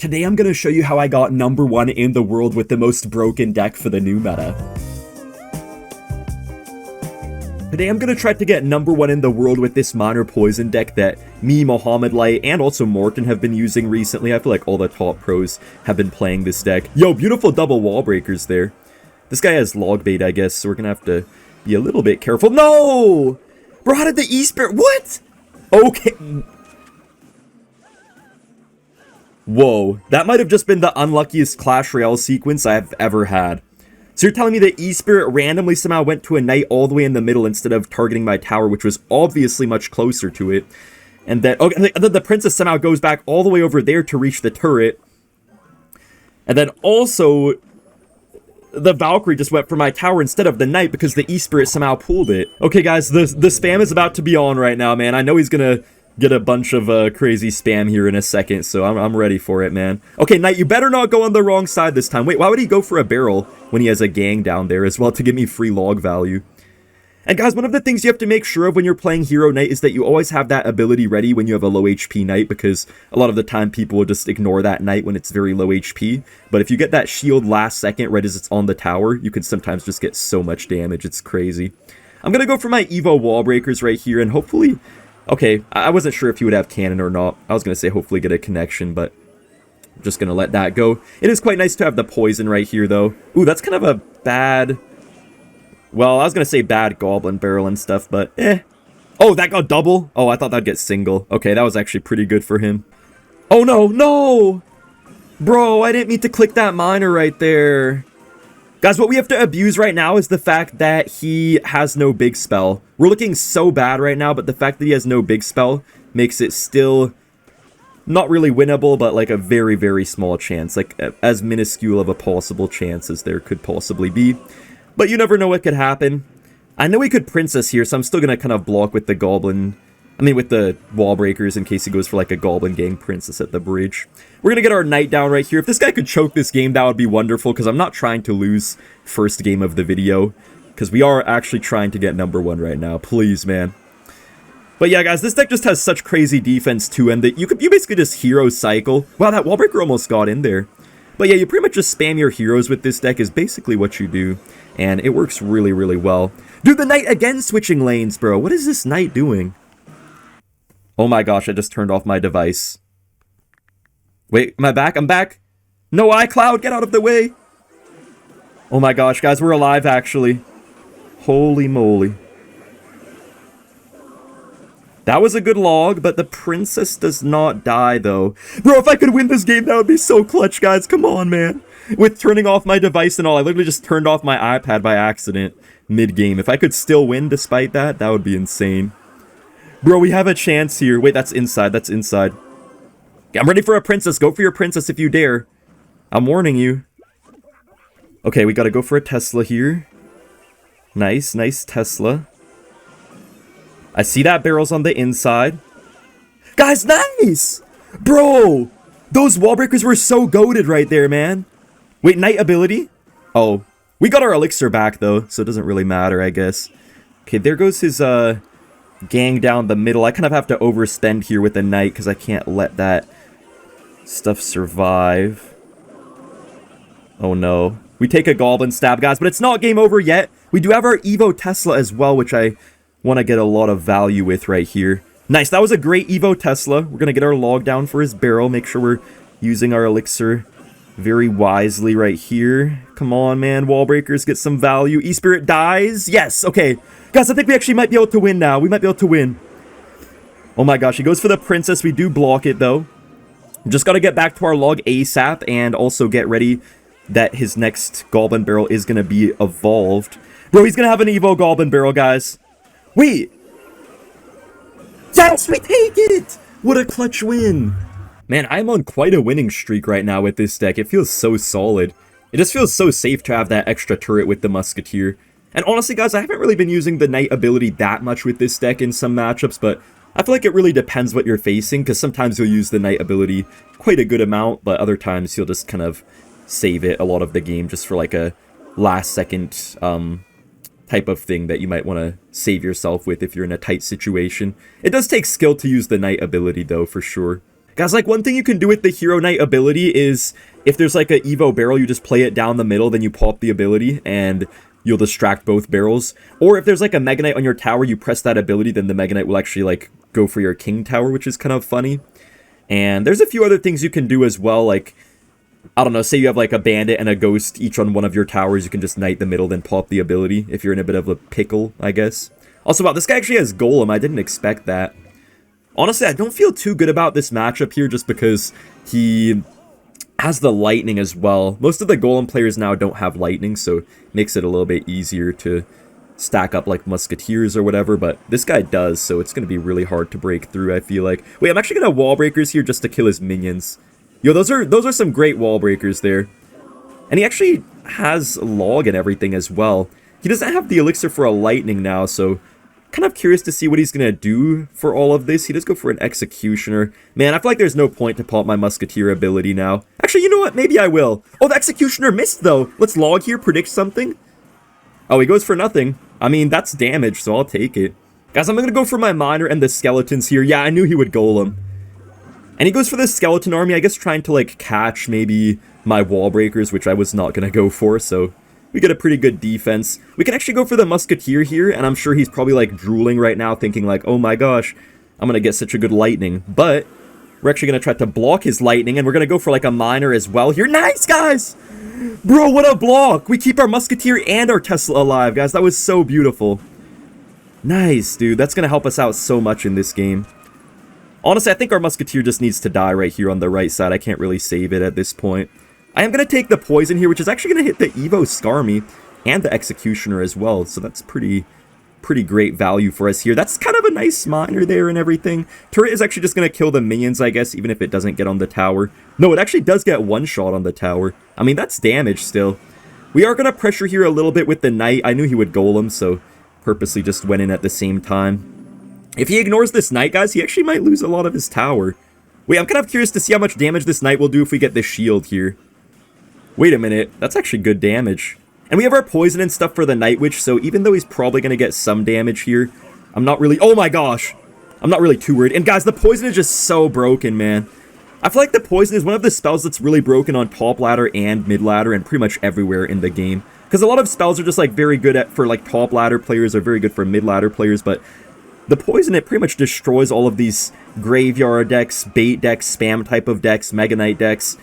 Today I'm going to show you how I got #1 in the world with the most broken deck for the new meta. Today I'm going to try to get #1 in the world with this minor poison deck that me, Mohammed Light, and also Morton have been using recently. I feel like all the top pros have been playing this deck. Yo, beautiful double wall breakers there. This guy has Logbait, I guess, so we're going to have to be a little bit careful. No! Bro, how did the E-Spirit... What? Okay... Whoa, that might have just been the unluckiest Clash Royale sequence I've ever had. So you're telling me that E-Spirit randomly somehow went to a knight all the way in the middle instead of targeting my tower, which was obviously much closer to it. And then, okay, and then the princess somehow goes back all the way over there to reach the turret. And then also, the Valkyrie just went for my tower instead of the knight because the E-Spirit somehow pulled it. Okay guys, the spam is about to be on right now, man. I know he's gonna get a bunch of crazy spam here in a second, so I'm ready for it, man. Okay, knight, you better not go on the wrong side this time. Wait, why would he go for a barrel when he has a gang down there as well to give me free log value? And guys, one of the things you have to make sure of when you're playing hero knight is that you always have that ability ready when you have a low HP knight, because a lot of the time people will just ignore that knight when it's very low HP. But if you get that shield last second right as it's on the tower, you can sometimes just get so much damage. It's crazy. I'm gonna go for my Evo wall breakers right here, and hopefully... Okay, I wasn't sure if he would have cannon or not. I was going to say hopefully get a connection, but I'm just going to let that go. It is quite nice to have the poison right here, though. Ooh, that's kind of a bad... Well, I was going to say bad goblin barrel and stuff, but eh. Oh, that got double? Oh, I thought that'd get single. Okay, that was actually pretty good for him. Oh, no, no! Bro, I didn't mean to click that miner right there. Guys, what we have to abuse right now is the fact that he has no big spell. We're looking so bad right now, but the fact that he has no big spell makes it still not really winnable, but like a very, very small chance. Like as minuscule of a possible chance as there could possibly be. But you never know what could happen. I know he could princess here, so I'm still going to kind of block with the goblin. I mean, with the wall breakers in case he goes for like a goblin gang princess at the bridge. We're going to get our knight down right here. If this guy could choke this game, that would be wonderful, because I'm not trying to lose first game of the video, because we are actually trying to get #1 right now. Please, man. But yeah, guys, this deck just has such crazy defense too, and that you basically just hero cycle. Wow, that wall breaker almost got in there. But yeah, you pretty much just spam your heroes with this deck is basically what you do, and it works really, really well. Dude, the knight again switching lanes, bro. What is this knight doing? Oh my gosh, I just turned off my device. Wait, am I back? I'm back. No, iCloud, get out of the way. Oh my gosh, guys, we're alive, actually. Holy moly. That was a good log, but the princess does not die, though. Bro, if I could win this game, that would be so clutch, guys. Come on, man. With turning off my device and all, I literally just turned off my iPad by accident mid-game. If I could still win despite that, that would be insane. Bro, we have a chance here. Wait, that's inside. That's inside. I'm ready for a princess. Go for your princess if you dare. I'm warning you. Okay, we gotta go for a Tesla here. Nice, nice Tesla. I see that barrel's on the inside. Guys, nice! Bro! Those wall breakers were so goated right there, man. Wait, knight ability? Oh. We got our elixir back, though, so it doesn't really matter, I guess. Okay, there goes his, gang down the middle. I kind of have to overspend here with the knight because I can't let that stuff survive. Oh no. We take a goblin stab, guys, but it's not game over yet. We do have our Evo Tesla as well, which I want to get a lot of value with right here. Nice, that was a great Evo Tesla. We're going to get our log down for his barrel. Make sure we're using our elixir very wisely right here. Come on, man. Wall breakers, get some value. E-Spirit dies. Yes, okay. Guys, I think we actually might be able to win now. We might be able to win. Oh my gosh, he goes for the princess. We do block it, though. Just got to get back to our log ASAP and also get ready that his next goblin barrel is going to be evolved. Bro, he's going to have an Evo goblin barrel, guys. Wait. Yes, we take it! What a clutch win. Man, I'm on quite a winning streak right now with this deck. It feels so solid. It just feels so safe to have that extra turret with the musketeer. And honestly, guys, I haven't really been using the knight ability that much with this deck in some matchups, but I feel like it really depends what you're facing, because sometimes you'll use the knight ability quite a good amount, but other times you'll just kind of save it a lot of the game just for like a last-second type of thing that you might want to save yourself with if you're in a tight situation. It does take skill to use the knight ability, though, for sure. Guys, like, one thing you can do with the Hero Knight ability is, if there's like a Evo barrel, you just play it down the middle, then you pop the ability, and you'll distract both barrels. Or if there's like a Mega Knight on your tower, you press that ability, then the Mega Knight will actually like go for your King Tower, which is kind of funny. And there's a few other things you can do as well, like, I don't know, say you have like a Bandit and a Ghost each on one of your towers, you can just Knight the middle, then pop the ability, if you're in a bit of a pickle, I guess. Also, wow, this guy actually has Golem, I didn't expect that. Honestly, I don't feel too good about this matchup here just because he has the lightning as well. Most of the golem players now don't have lightning, so it makes it a little bit easier to stack up like musketeers or whatever, but this guy does, so it's going to be really hard to break through, I feel like. Wait, I'm actually going to wall breakers here just to kill his minions. Yo, those are some great wall breakers there. And he actually has log and everything as well. He doesn't have the elixir for a lightning now, so kind of curious to see what he's going to do for all of this. He does go for an executioner. Man, I feel like there's no point to pop my musketeer ability now. Actually, you know what? Maybe I will. Oh, the executioner missed, though. Let's log here, predict something. Oh, he goes for nothing. I mean, that's damage, so I'll take it. Guys, I'm going to go for my miner and the skeletons here. Yeah, I knew he would golem. And he goes for the skeleton army, I guess trying to, like, catch maybe my wall breakers, which I was not going to go for, so we get a pretty good defense. We can actually go for the musketeer here, and I'm sure he's probably like drooling right now, thinking like, oh my gosh, I'm gonna get such a good lightning. But we're actually gonna try to block his lightning, and we're gonna go for like a miner as well here. Nice, guys! Bro, what a block! We keep our musketeer and our Tesla alive, guys. That was so beautiful. Nice, dude. That's gonna help us out so much in this game. Honestly, I think our musketeer just needs to die right here on the right side. I can't really save it at this point. I am going to take the poison here, which is actually going to hit the Evo Skarmy and the Executioner as well. So that's pretty great value for us here. That's kind of a nice miner there and everything. Turret is actually just going to kill the minions, I guess, even if it doesn't get on the tower. No, it actually does get one shot on the tower. I mean, that's damage still. We are going to pressure here a little bit with the Knight. I knew he would golem, so purposely just went in at the same time. If he ignores this Knight, guys, he actually might lose a lot of his tower. Wait, I'm kind of curious to see how much damage this Knight will do if we get this shield here. Wait a minute, that's actually good damage. And we have our poison and stuff for the Night Witch, so even though he's probably going to get some damage here, I'm not really... Oh my gosh! I'm not really too worried. And guys, the poison is just so broken, man. I feel like the poison is one of the spells that's really broken on top ladder and mid ladder and pretty much everywhere in the game. Because a lot of spells are just like very good for like top ladder players or very good for mid ladder players, but the poison, it pretty much destroys all of these graveyard decks, bait decks, spam type of decks, Mega Knight decks.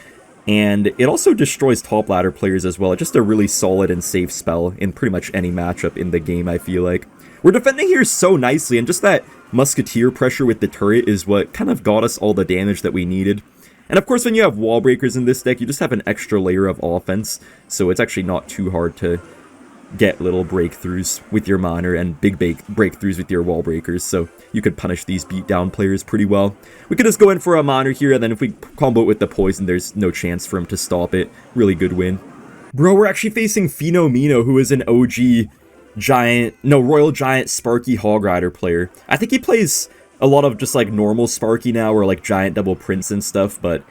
And it also destroys top ladder players as well. Just a really solid and safe spell in pretty much any matchup in the game, I feel like. We're defending here so nicely, and just that musketeer pressure with the turret is what kind of got us all the damage that we needed. And of course, when you have wall breakers in this deck, you just have an extra layer of offense, so it's actually not too hard to get little breakthroughs with your miner and big breakthroughs with your wall breakers, so you could punish these beatdown players pretty well. We could just go in for a miner here, and then if we combo it with the poison, there's no chance for him to stop it. Really good win. Bro, we're actually facing Phenomeno, who is an OG Royal Giant Sparky Hog Rider player. I think he plays a lot of just like normal Sparky now, or like Giant Double Prince and stuff, but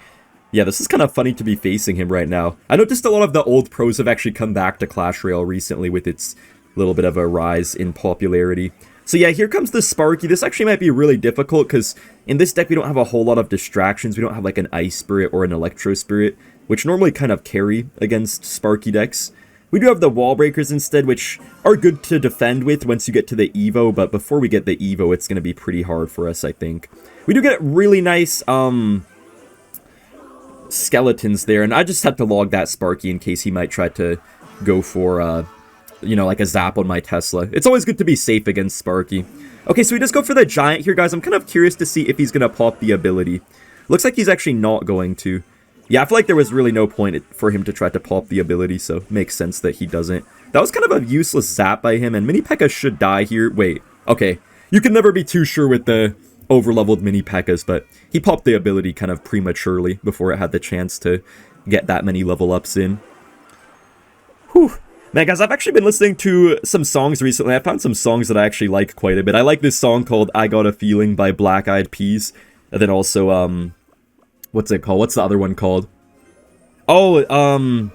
yeah, this is kind of funny to be facing him right now. I noticed a lot of the old pros have actually come back to Clash Royale recently with its little bit of a rise in popularity. So yeah, here comes the Sparky. This actually might be really difficult because in this deck we don't have a whole lot of distractions. We don't have like an Ice Spirit or an Electro Spirit, which normally kind of carry against Sparky decks. We do have the Wall Breakers instead, which are good to defend with once you get to the Evo, but before we get the Evo, it's going to be pretty hard for us, I think. We do get really nice, skeletons there, and I just had to log that Sparky in case he might try to go for, you know, like a zap on my Tesla. It's always good to be safe against Sparky. Okay, so we just go for the Giant here, guys. I'm kind of curious to see if he's going to pop the ability. Looks like he's actually not going to. Yeah, I feel like there was really no point for him to try to pop the ability, so makes sense that he doesn't. That was kind of a useless zap by him, and Mini Pekka should die here. Wait, okay. You can never be too sure with the over-leveled Mini Pekkas, but he popped the ability kind of prematurely before it had the chance to get that many level ups in. Whew. Man, guys, I've actually been listening to some songs recently. I found some songs that I actually like quite a bit. I like this song called I Got a Feeling by Black Eyed Peas. And then also, what's it called? What's the other one called? Oh,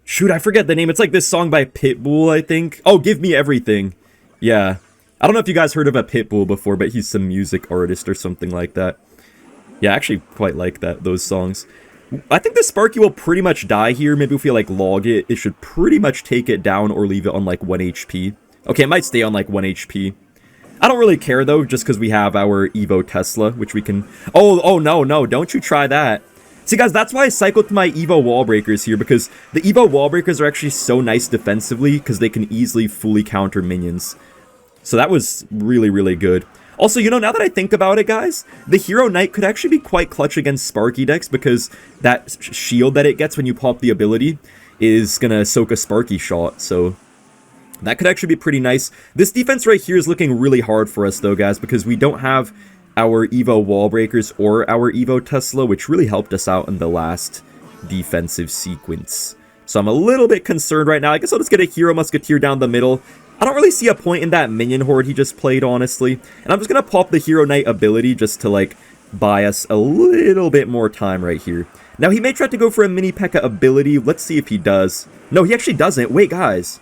shoot, I forget the name. It's like this song by Pitbull, I think. Oh, Give Me Everything. Yeah. I don't know if you guys heard of a Pitbull before, but he's some music artist or something like that. Yeah, I actually quite like those songs. I think the Sparky will pretty much die here. Maybe if we, like, log it, it should pretty much take it down or leave it on, like, 1 HP. Okay, it might stay on, like, 1 HP. I don't really care, though, just because we have our Evo Tesla, which we can... Oh, no, don't you try that. See, guys, that's why I cycled to my Evo Wall Breakers here, because the Evo Wall Breakers are actually so nice defensively, because they can easily fully counter minions. So that was really, really good. Also, you know, now that I think about it, guys, the Hero Knight could actually be quite clutch against Sparky decks, because that shield that it gets when you pop the ability is gonna soak a Sparky shot, so... that could actually be pretty nice. This defense right here is looking really hard for us, though, guys, because we don't have our Evo Wall Breakers or our Evo Tesla, which really helped us out in the last defensive sequence. So I'm a little bit concerned right now. I guess I'll just get a Hero Musketeer down the middle. I don't really see a point in that minion horde he just played, honestly. And I'm just going to pop the Hero Knight ability just to, like, buy us a little bit more time right here. Now, he may try to go for a mini Pekka ability. Let's see if he does. No, he actually doesn't. Wait, guys.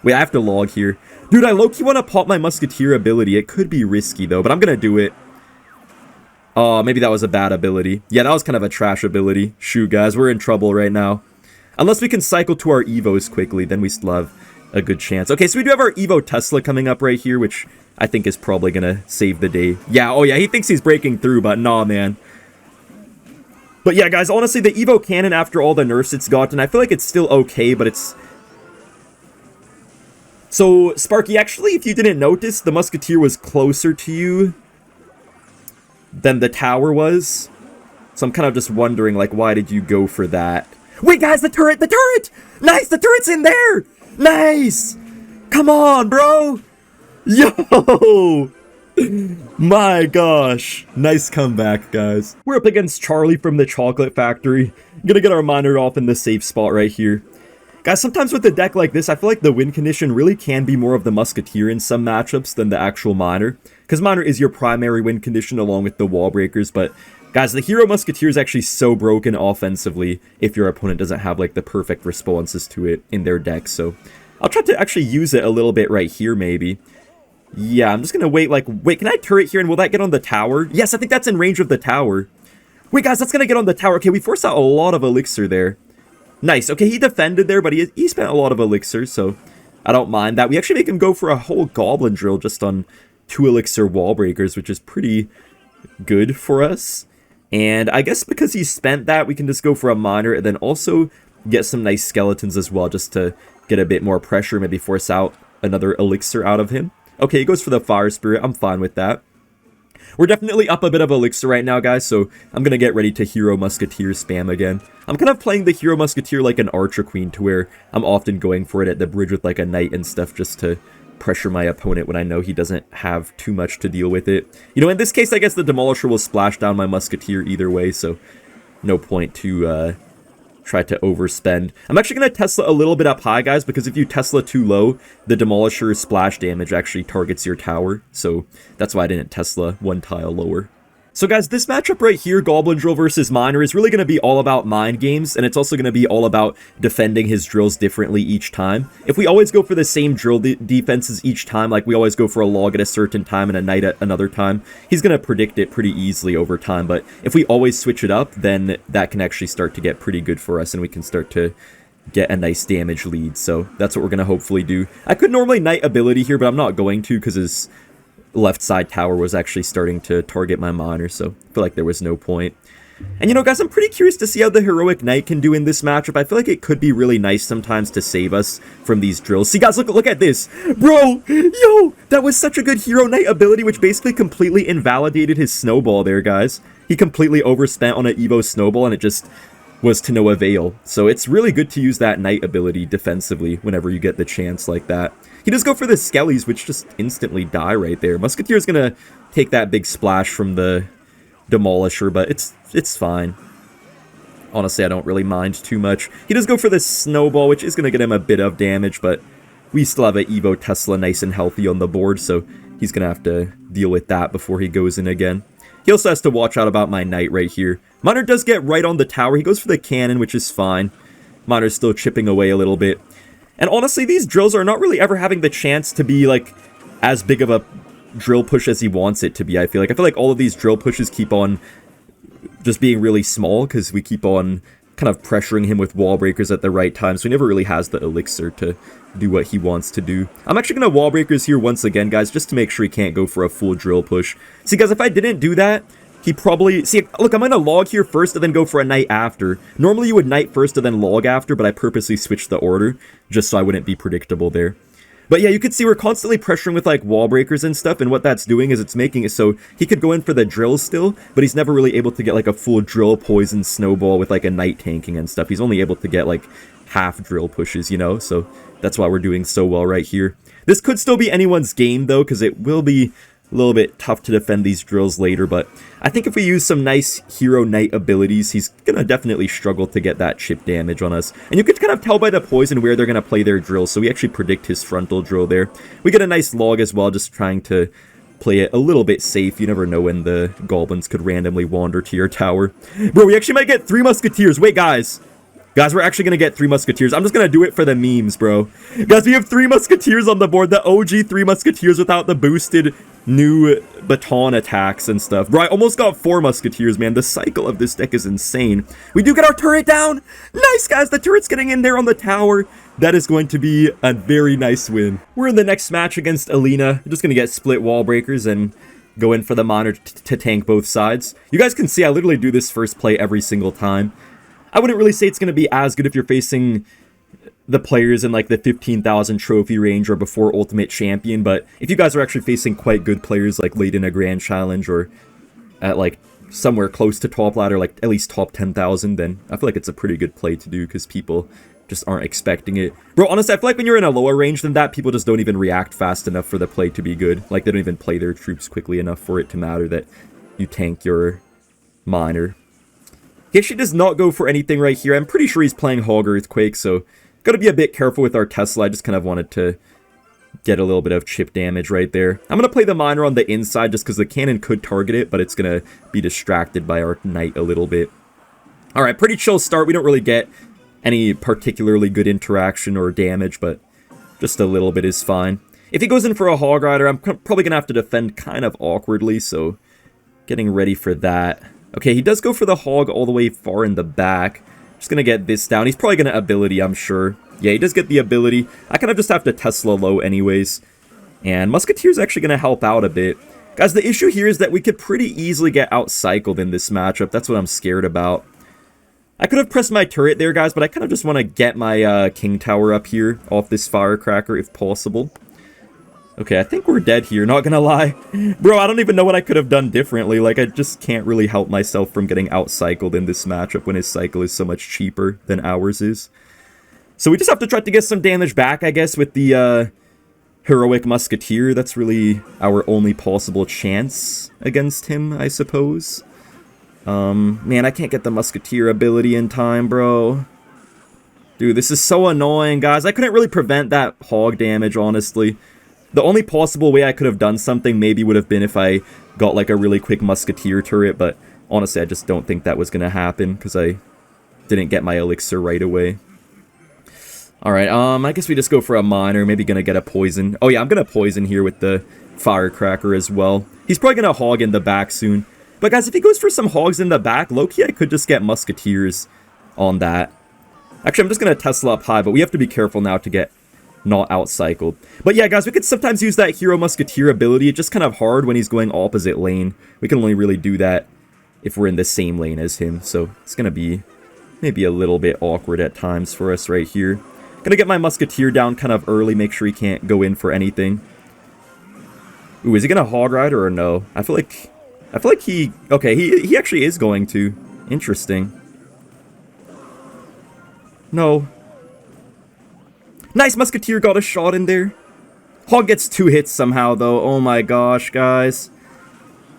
Wait, I have to log here. Dude, I low-key want to pop my Musketeer ability. It could be risky, though, but I'm going to do it. Oh, maybe that was a bad ability. Yeah, that was kind of a trash ability. Shoot, guys, we're in trouble right now. Unless we can cycle to our Evos quickly, then we still have a good chance. Okay, so we do have our Evo Tesla coming up right here, which I think is probably going to save the day. Yeah, oh yeah, he thinks he's breaking through, but nah, man. But yeah, guys, honestly, the Evo Cannon, after all the nerfs it's gotten, I feel like it's still okay, but it's... So, Sparky, actually, if you didn't notice, the Musketeer was closer to you than the tower was. So I'm kind of just wondering, like, why did you go for that? Wait, guys, the turret! The turret! Nice, the turret's in there! Nice! Come on, bro! Yo! My gosh. Nice comeback, guys. We're up against Charlie from the Chocolate Factory. Gonna get our monitor off in the safe spot right here. Guys, sometimes with a deck like this, I feel like the win condition really can be more of the Musketeer in some matchups than the actual Miner. Because Miner is your primary win condition along with the Wall Breakers, but... guys, the Hero Musketeer is actually so broken offensively if your opponent doesn't have, like, the perfect responses to it in their deck, so... I'll try to actually use it a little bit right here, maybe. Yeah, I'm just gonna wait, like... wait, can I turret here and will that get on the tower? Yes, I think that's in range of the tower. Wait, guys, that's gonna get on the tower. Okay, we forced out a lot of elixir there. Nice. Okay, he defended there, but he spent a lot of elixir, so I don't mind that. We actually make him go for a whole goblin drill just on 2 elixir wall breakers, which is pretty good for us. And I guess because he spent that, we can just go for a miner and then also get some nice skeletons as well, just to get a bit more pressure, maybe force out another elixir out of him. Okay, he goes for the fire spirit. I'm fine with that. We're definitely up a bit of elixir right now, guys, so I'm gonna get ready to Hero Musketeer spam again. I'm kind of playing the Hero Musketeer like an Archer Queen, to where I'm often going for it at the bridge with like a Knight and stuff just to pressure my opponent when I know he doesn't have too much to deal with it. You know, in this case, I guess the Demolisher will splash down my Musketeer either way, so no point to try to overspend. I'm actually going to Tesla a little bit up high, guys, because if you Tesla too low, the Demolisher's splash damage actually targets your tower, so that's why I didn't Tesla 1 tile lower. So guys, this matchup right here, Goblin Drill versus Miner, is really going to be all about mind games, and it's also going to be all about defending his drills differently each time. If we always go for the same drill defenses each time, like we always go for a log at a certain time and a knight at another time, he's going to predict it pretty easily over time. But if we always switch it up, then that can actually start to get pretty good for us, and we can start to get a nice damage lead. So that's what we're going to hopefully do. I could normally knight ability here, but I'm not going to because his left side tower was actually starting to target my miner, so I feel like there was no point. And you know, guys, I'm pretty curious to see how the Heroic Knight can do in this matchup. I feel like it could be really nice sometimes to save us from these drills. See, guys, look at this. Bro, yo, that was such a good Hero Knight ability, which basically completely invalidated his snowball there, guys. He completely overspent on an Evo snowball, and it just was to no avail. So it's really good to use that Knight ability defensively whenever you get the chance like that. He does go for the Skellies, which just instantly die right there. Musketeer's gonna take that big splash from the Demolisher, but it's fine. Honestly, I don't really mind too much. He does go for the Snowball, which is gonna get him a bit of damage, but we still have an Evo Tesla nice and healthy on the board, so he's gonna have to deal with that before he goes in again. He also has to watch out about my Knight right here. Miner does get right on the tower. He goes for the cannon, which is fine. Miner's still chipping away a little bit. And honestly, these drills are not really ever having the chance to be, like, as big of a drill push as he wants it to be, I feel like. I feel like all of these drill pushes keep on just being really small because we keep on kind of pressuring him with wall breakers at the right time, so he never really has the elixir to do what he wants to do. I'm actually going to wall breakers here once again, guys, just to make sure he can't go for a full drill push. See, guys, if I didn't do that, he probably... See, look, I'm going to log here first and then go for a knight after. Normally you would knight first and then log after, but I purposely switched the order just so I wouldn't be predictable there. But yeah, you can see we're constantly pressuring with like wall breakers and stuff, and what that's doing is it's making it so he could go in for the drill still, but he's never really able to get like a full drill poison snowball with like a knight tanking and stuff. He's only able to get like half drill pushes, you know, so that's why we're doing so well right here. This could still be anyone's game though, because it will be a little bit tough to defend these drills later, but I think if we use some nice hero knight abilities, he's gonna definitely struggle to get that chip damage on us. And you can kind of tell by the poison where they're gonna play their drills, so we actually predict his frontal drill there. We get a nice log as well, just trying to play it a little bit safe. You never know when the goblins could randomly wander to your tower. Bro, we actually might get 3 musketeers. Wait, guys. Guys, we're actually going to get 3 musketeers. I'm just going to do it for the memes, bro. Guys, we have 3 musketeers on the board. The OG 3 musketeers without the boosted new baton attacks and stuff. Bro, I almost got 4 musketeers, man. The cycle of this deck is insane. We do get our turret down. Nice, guys. The turret's getting in there on the tower. That is going to be a very nice win. We're in the next match against Alina. We're just going to get split wall breakers and go in for the monitor to tank both sides. You guys can see I literally do this first play every single time. I wouldn't really say it's going to be as good if you're facing the players in like the 15,000 trophy range or before Ultimate Champion, but if you guys are actually facing quite good players like late in a Grand Challenge or at like somewhere close to top ladder, like at least top 10,000, then I feel like it's a pretty good play to do because people just aren't expecting it. Bro, honestly, I feel like when you're in a lower range than that, people just don't even react fast enough for the play to be good. Like they don't even play their troops quickly enough for it to matter that you tank your miner. He actually does not go for anything right here. I'm pretty sure he's playing Hog Earthquake, so gotta be a bit careful with our Tesla. I just kind of wanted to get a little bit of chip damage right there. I'm gonna play the miner on the inside just because the cannon could target it, but it's gonna be distracted by our knight a little bit. Alright, pretty chill start. We don't really get any particularly good interaction or damage, but just a little bit is fine. If he goes in for a Hog Rider, I'm probably gonna have to defend kind of awkwardly, so getting ready for that. Okay, he does go for the hog all the way far in the back. Just gonna get this down. He's probably gonna ability, I'm sure. Yeah, he does get the ability. I kind of just have to Tesla low anyways. And Musketeer's actually gonna help out a bit. Guys, the issue here is that we could pretty easily get out-cycled in this matchup. That's what I'm scared about. I could have pressed my turret there, guys, but I kind of just want to get my King Tower up here off this Firecracker if possible. Okay, I think we're dead here, not gonna lie. Bro, I don't even know what I could have done differently. Like, I just can't really help myself from getting out-cycled in this matchup when his cycle is so much cheaper than ours is. So we just have to try to get some damage back, I guess, with the Heroic Musketeer. That's really our only possible chance against him, I suppose. Man, I can't get the Musketeer ability in time, bro. Dude, this is so annoying, guys. I couldn't really prevent that hog damage, honestly. The only possible way I could have done something maybe would have been if I got like a really quick Musketeer turret, but honestly I just don't think that was going to happen because I didn't get my elixir right away. Alright, I guess we just go for a miner, maybe going to get a poison. Oh yeah, I'm going to poison here with the Firecracker as well. He's probably going to hog in the back soon. But guys, if he goes for some hogs in the back, low-key I could just get Musketeers on that. Actually, I'm just going to Tesla up high, but we have to be careful now to get not out-cycled. But yeah, guys, we could sometimes use that Hero Musketeer ability. It's just kind of hard when he's going opposite lane. We can only really do that if we're in the same lane as him. So it's going to be maybe a little bit awkward at times for us right here. Gonna get my Musketeer down kind of early, make sure he can't go in for anything. Ooh, is he gonna Hog Rider or no? I feel like he... Okay, he actually is going to. Interesting. No. Nice, Musketeer got a shot in there. Hog gets 2 hits somehow, though. Oh my gosh, guys.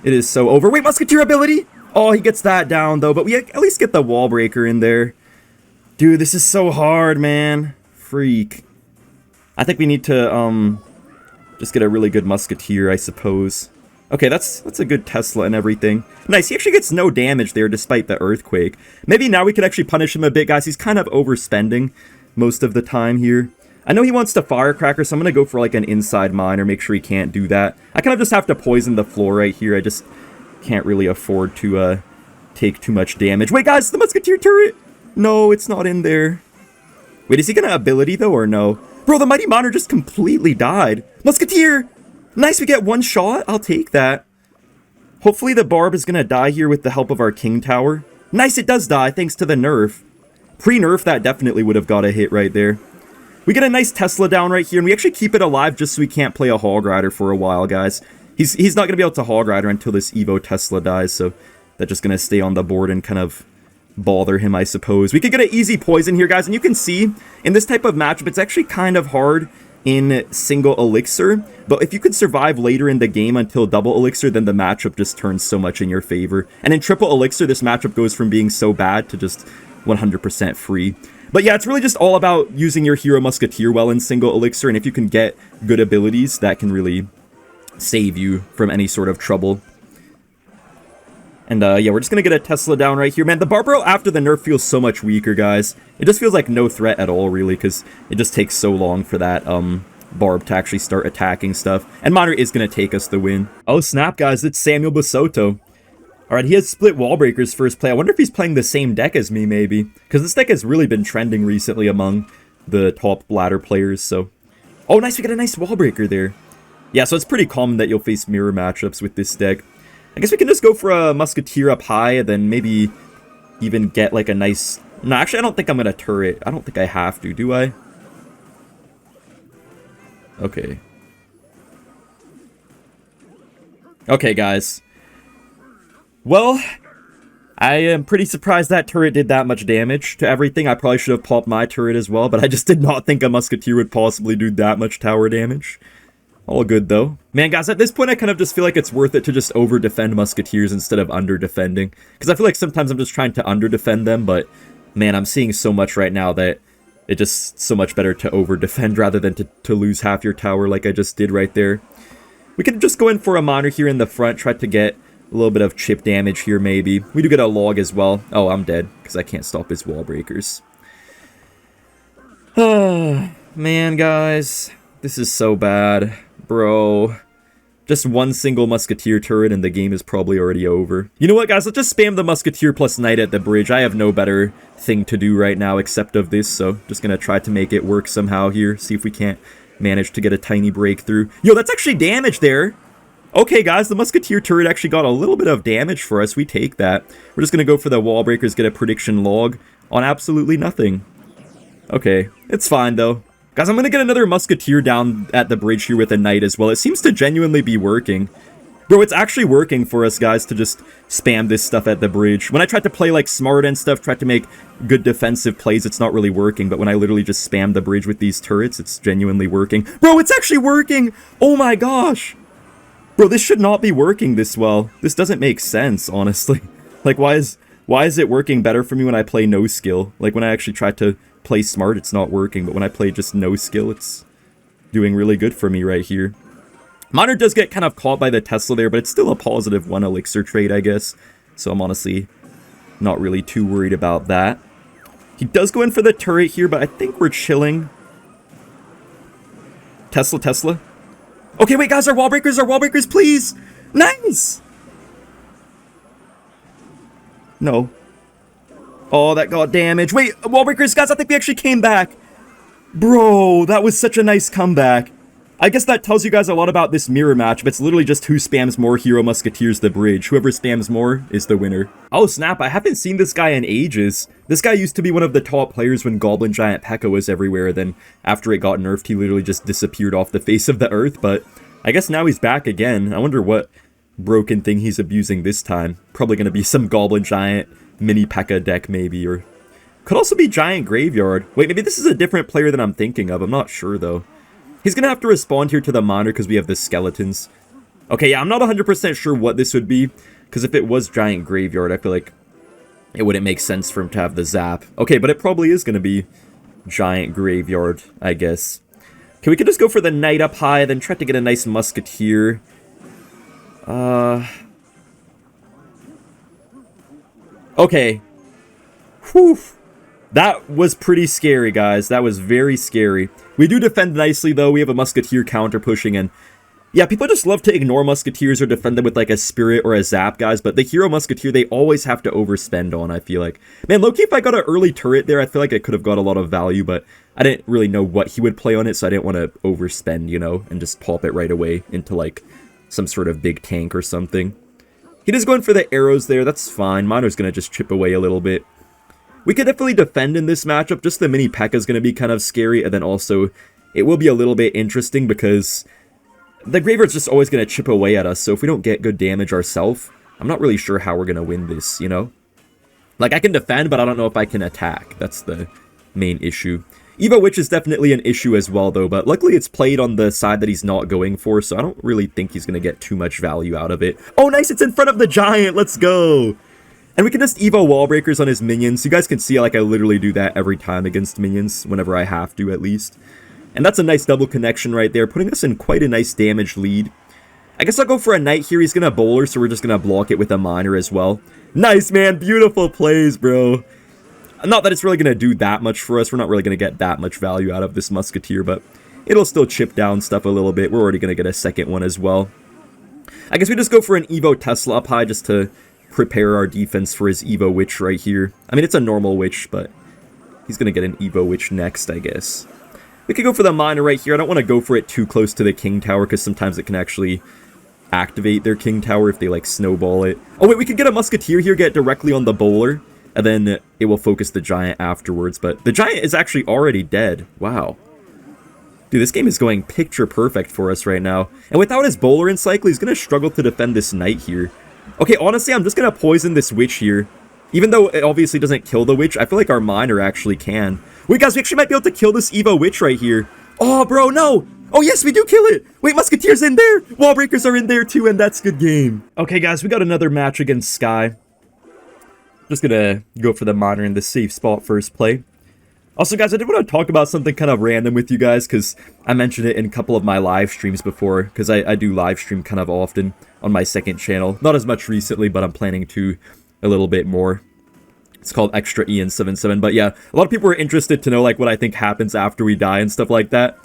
It is so over. Wait, Musketeer ability? Oh, he gets that down, though. But we at least get the wall breaker in there. Dude, this is so hard, man. Freak. I think we need to, just get a really good Musketeer, I suppose. Okay, that's a good Tesla and everything. Nice, he actually gets no damage there despite the Earthquake. Maybe now we could actually punish him a bit, guys. He's kind of overspending most of the time here. I know he wants to Firecracker, so I'm going to go for like an inside miner, make sure he can't do that. I kind of just have to poison the floor right here. I just can't really afford to take too much damage. Wait, guys, the musketeer turret! No, it's not in there. Wait, is he gonna ability, though, or no? Bro, the mighty monitor just completely died. Musketeer! Nice, we get one shot. I'll take that. Hopefully the barb is gonna die here with the help of our king tower. Nice, it does die, thanks to the nerf. Pre-nerf, that definitely would have got a hit right there. We get a nice Tesla down right here, and we actually keep it alive just so we can't play a Hog Rider for a while, guys. He's not going to be able to Hog Rider until this Evo Tesla dies, so that's just going to stay on the board and kind of bother him, I suppose. We could get an easy poison here, guys, and you can see, in this type of matchup, it's actually kind of hard in single elixir, but if you could survive later in the game until double elixir, then the matchup just turns so much in your favor. And in triple elixir, this matchup goes from being so bad to just 100% free. But yeah, it's really just all about using your hero musketeer well in single elixir, and if you can get good abilities, that can really save you from any sort of trouble. And yeah, we're just gonna get a Tesla down right here. Man, the Barbaro after the nerf feels so much weaker, guys. It just feels like no threat at all, really, because it just takes so long for that Barb to actually start attacking stuff. And Monitor is gonna take us the win. Oh snap, guys, it's Samuel Basoto. Alright, he has split wall breakers first play. I wonder if he's playing the same deck as me, maybe. Because this deck has really been trending recently among the top ladder players, so... Oh, nice, we got a nice wall breaker there. Yeah, so it's pretty common that you'll face mirror matchups with this deck. I guess we can just go for a musketeer up high, and then maybe even get like a nice... No, actually, I don't think I'm gonna turret. I don't think I have to, do I? Okay. Okay, guys. Well, I am pretty surprised that turret did that much damage to everything. I probably should have popped my turret as well, but I just did not think a musketeer would possibly do that much tower damage. All good, though. Man, guys, at this point, I kind of just feel like it's worth it to just over-defend musketeers instead of under-defending. Because I feel like sometimes I'm just trying to under-defend them, but, man, I'm seeing so much right now that it's just so much better to over-defend rather than to lose half your tower like I just did right there. We could just go in for a monitor here in the front, try to get a little bit of chip damage here, maybe. We do get a log as well. Oh, I'm dead, because I can't stop his wall breakers. Man, guys. This is so bad. Bro. Just one single musketeer turret and the game is probably already over. You know what, guys? Let's just spam the musketeer plus knight at the bridge. I have no better thing to do right now except of this, so just gonna try to make it work somehow here. See if we can't manage to get a tiny breakthrough. Yo, that's actually damage there. Okay, guys, the musketeer turret actually got a little bit of damage for us. We take that. We're just gonna go for the wall breakers, get a prediction log on absolutely nothing. Okay, it's fine, though. Guys, I'm gonna get another musketeer down at the bridge here with a knight as well. It seems to genuinely be working. Bro, it's actually working for us, guys, to just spam this stuff at the bridge. When I tried to play, like, smart and stuff, tried to make good defensive plays, it's not really working. But when I literally just spam the bridge with these turrets, it's genuinely working. Bro, it's actually working! Oh my gosh! Bro, this should not be working this well. This doesn't make sense, honestly. Like, why is it working better for me when I play no skill? Like, when I actually try to play smart, it's not working. But when I play just no skill, it's doing really good for me right here. Monitor does get kind of caught by the Tesla there, but it's still a positive 1 elixir trade, I guess. So I'm honestly not really too worried about that. He does go in for the turret here, but I think we're chilling. Tesla. Okay, wait, guys, our wall breakers, please! Nice! No. Oh, that got damage. Wait, wall breakers, guys, I think we actually came back. Bro, that was such a nice comeback. I guess that tells you guys a lot about this mirror match, but it's literally just who spams more hero musketeers the bridge. Whoever spams more is the winner. Oh snap, I haven't seen this guy in ages. This guy used to be one of the top players when Goblin Giant Pekka was everywhere, then after it got nerfed, he literally just disappeared off the face of the earth, but I guess now he's back again. I wonder what broken thing he's abusing this time. Probably gonna be some Goblin Giant mini Pekka deck maybe, or could also be Giant Graveyard. Wait, maybe this is a different player than I'm thinking of. I'm not sure though. He's gonna have to respond here to the monitor because we have the skeletons. Okay, yeah, I'm not 100% sure what this would be, because if it was Giant Graveyard, I feel like it wouldn't make sense for him to have the zap. Okay, but it probably is gonna be Giant Graveyard, I guess. Okay, we could just go for the knight up high, then try to get a nice musketeer. Okay. Whew. That was pretty scary, guys. That was very scary. We do defend nicely, though. We have a musketeer counter pushing, and Yeah, people just love to ignore musketeers or defend them with like a spirit or a zap, guys, but the hero musketeer they always have to overspend on, I feel like. Man, low-key, if I got an early turret there, I feel like I could have got a lot of value, but I didn't really know what he would play on it, so I didn't want to overspend, you know, and just pop it right away into like some sort of big tank or something. He is going for the arrows there, that's fine. Miner's going to just chip away a little bit. We could definitely defend in this matchup, just the mini Pekka is going to be kind of scary, and then also it will be a little bit interesting because the Graveyard's just always going to chip away at us, so if we don't get good damage ourselves, I'm not really sure how we're going to win this, you know? Like, I can defend, but I don't know if I can attack. That's the main issue. Evo Witch is definitely an issue as well, though, but luckily it's played on the side that he's not going for, so I don't really think he's going to get too much value out of it. Oh, nice! It's in front of the Giant! Let's go! And we can just Evo Wall Breakers on his minions. You guys can see, like, I literally do that every time against minions, whenever I have to, at least. And that's a nice double connection right there, putting us in quite a nice damage lead. I guess I'll go for a Knight here. He's going to bowler, so we're just going to block it with a Miner as well. Nice, man. Beautiful plays, bro. Not that it's really going to do that much for us. We're not really going to get that much value out of this Musketeer, but it'll still chip down stuff a little bit. We're already going to get a second one as well. I guess we just go for an Evo Tesla up high just to prepare our defense for his Evo Witch right here. I mean, it's a normal Witch, but he's going to get an Evo Witch next, I guess. We could go for the Miner right here. I don't want to go for it too close to the King Tower because sometimes it can actually activate their King Tower if they, like, snowball it. Oh, wait, we could get a Musketeer here, get directly on the bowler, and then it will focus the Giant afterwards. But the Giant is actually already dead. Wow. Dude, this game is going picture perfect for us right now. And without his bowler in cycle, he's going to struggle to defend this Knight here. Okay, honestly, I'm just going to poison this Witch here. Even though it obviously doesn't kill the Witch, I feel like our Miner actually can. Wait, guys, we actually might be able to kill this Evo Witch right here. Oh, bro, no! Oh, yes, we do kill it! Wait, Musketeer's in there! Wall Breakers are in there, too, and that's good game. Okay, guys, we got another match against Sky. Just gonna go for the Miner in the safe spot first play. Also, guys, I did want to talk about something kind of random with you guys, because I mentioned it in a couple of my live streams before, because I do live stream kind of often on my second channel. Not as much recently, but I'm planning to a little bit more. It's called Extra Ian77, but yeah, a lot of people are interested to know, like, what I think happens after we die and stuff like that.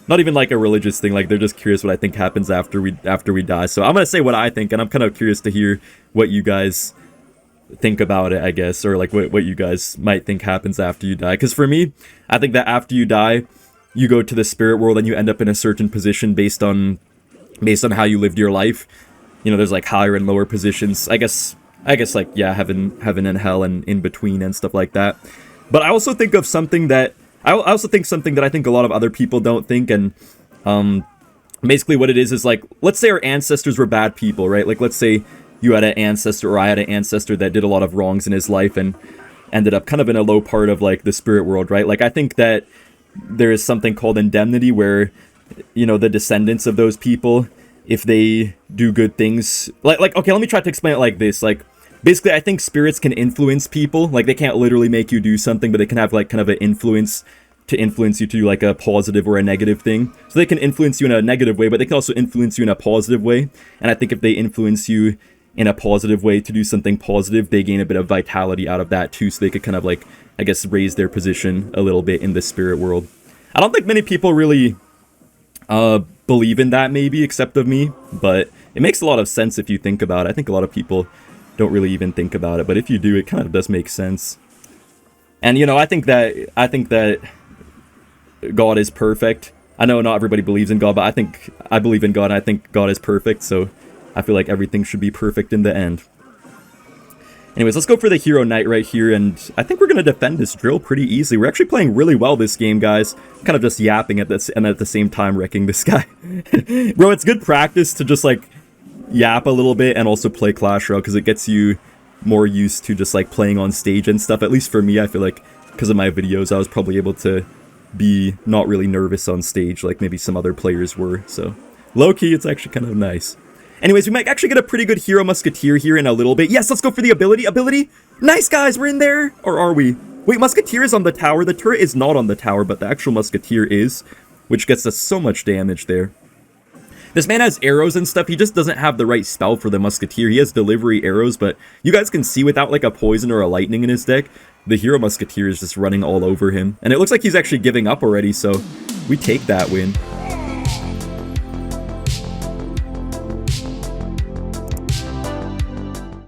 Not even, like, a religious thing, like, they're just curious what I think happens after we die. So I'm gonna say what I think, and I'm kind of curious to hear what you guys think about it, I guess, or, like, what you guys might think happens after you die. Because for me, I think that after you die, you go to the spirit world and you end up in a certain position based on how you lived your life. You know, there's, like, higher and lower positions. I guess, like, yeah, heaven and hell and in between and stuff like that. But I also think of something that, I also think something that I think a lot of other people don't think, and, basically what it is, like, let's say our ancestors were bad people, right? Like, let's say you had an ancestor, or I had an ancestor that did a lot of wrongs in his life and ended up kind of in a low part of, like, the spirit world, right? Like, I think that there is something called indemnity where, you know, the descendants of those people, if they do good things, like, okay, let me try to explain it like this, like, basically, I think spirits can influence people. Like, they can't literally make you do something, but they can have, like, kind of an influence to influence you to do, like, a positive or a negative thing. So they can influence you in a negative way, but they can also influence you in a positive way. And I think if they influence you in a positive way to do something positive, they gain a bit of vitality out of that, too. So they could kind of, like, I guess, raise their position a little bit in the spirit world. I don't think many people really believe in that, maybe, except of me. But it makes a lot of sense if you think about it. I think a lot of people don't really even think about it, but if you do, it kind of does make sense. And, you know, I think that God is perfect. I know not everybody believes in God, but I believe in God, and I think God is perfect, so I feel like everything should be perfect in the end. Anyways, let's go for the Hero Knight right here, and I think we're going to defend this drill pretty easily. We're actually playing really well this game, guys. Kind of just yapping at this, and at the same time wrecking this guy. Bro, it's good practice to just, like, yap a little bit and also play Clash Royale, because it gets you more used to just, like, playing on stage and stuff. At least for me, I feel like because of my videos, I was probably able to be not really nervous on stage like maybe some other players were. So low-key, it's actually kind of nice. Anyways, we might actually get a pretty good Hero Musketeer here in a little bit. Yes, let's go for the ability. Nice, guys, we're in there. Or are we? Wait, Musketeer is on the tower. The turret is not on the tower, but the actual Musketeer is, which gets us so much damage there. This man has arrows and stuff. He just doesn't have the right spell for the Musketeer. He has delivery arrows, but you guys can see without, like, a poison or a lightning in his deck, the Hero Musketeer is just running all over him. And it looks like he's actually giving up already, so we take that win.